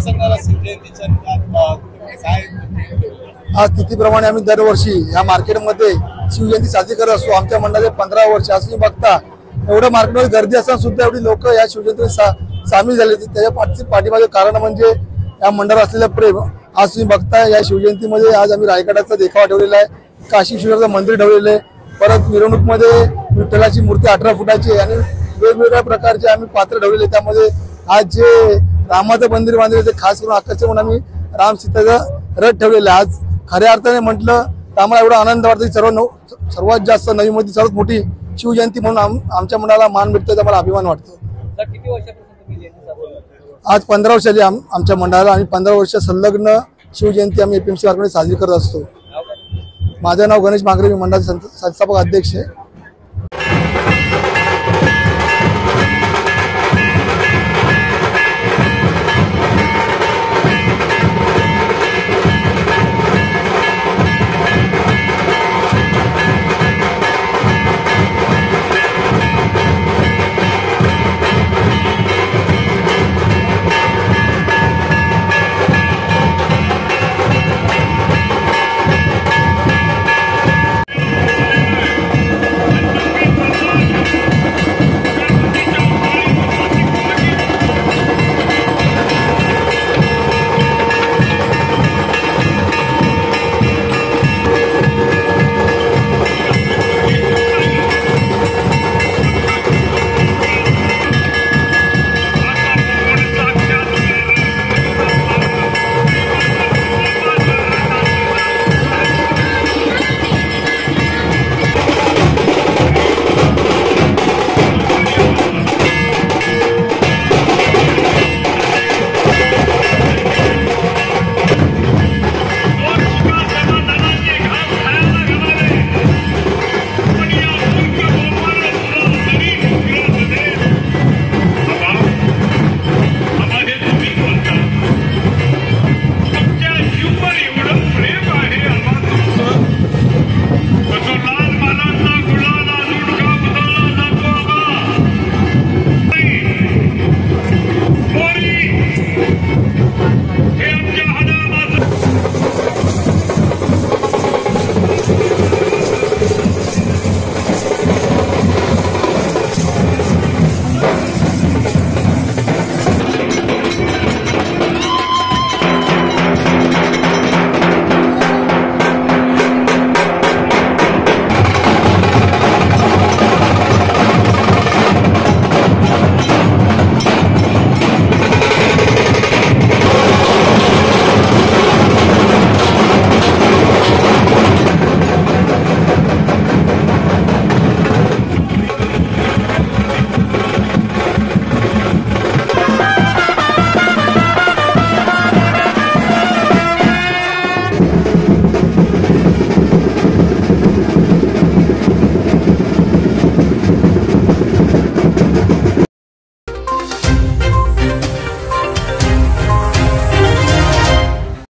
सांगणार शिवजयंतीच्या काय आज तिथीप्रमाणे आम्ही दरवर्षी या मार्केटमध्ये शिवजयंती साजरी करत असतो। आमच्या मंडळाचे 15 वर्ष असं बघता एवढं मार्केटमध्ये गर्दी असताना सुद्धा एवढी लोक या शिवजयंतीत सामील झाले। त्याच्या पाठीमागे कारण म्हणजे या मंडळाला असलेलं प्रेम। आज तुम्ही बघता या शिवजयंतीमध्ये आज आम्ही रायगडाचा देखावा ठेवलेला आहे, काशी विश्वनाथचं मंदिर ठेवलेलं आहे, परत मिरवणूकमध्ये विठ्ठलाची मूर्ती 18 फुटाची आणि वेगवेगळ्या प्रकारचे आम्ही पात्र ठेवलेले। त्यामध्ये आज जे रामाचं मंदिर बांधलेलं ते खास करून आकर्षण म्हणून आम्ही राम सीताचं रथ ठेवलेलं आहे। आज खऱ्या अर्थाने म्हटलं तर आम्हाला एवढा आनंद वाटतो की सर्वात जास्त नवीमध्ये सर्वात मोठी शिवजयंती म्हणून आमच्या मंडळाला मान भेटतो, आम्हाला अभिमान वाटतो। किती वर्षापासून तुम्ही जयंती साजरी? आज 15 वर्ष झाली आमच्या मंडळाला आणि 15 वर्ष संलग्न शिवजयंती आम्ही एपीएमसी मार्केटमध्ये साजरी करत असतो। माझं नाव गणेश मांगरे, मी मंडळाचे संस्थापक अध्यक्ष आहे।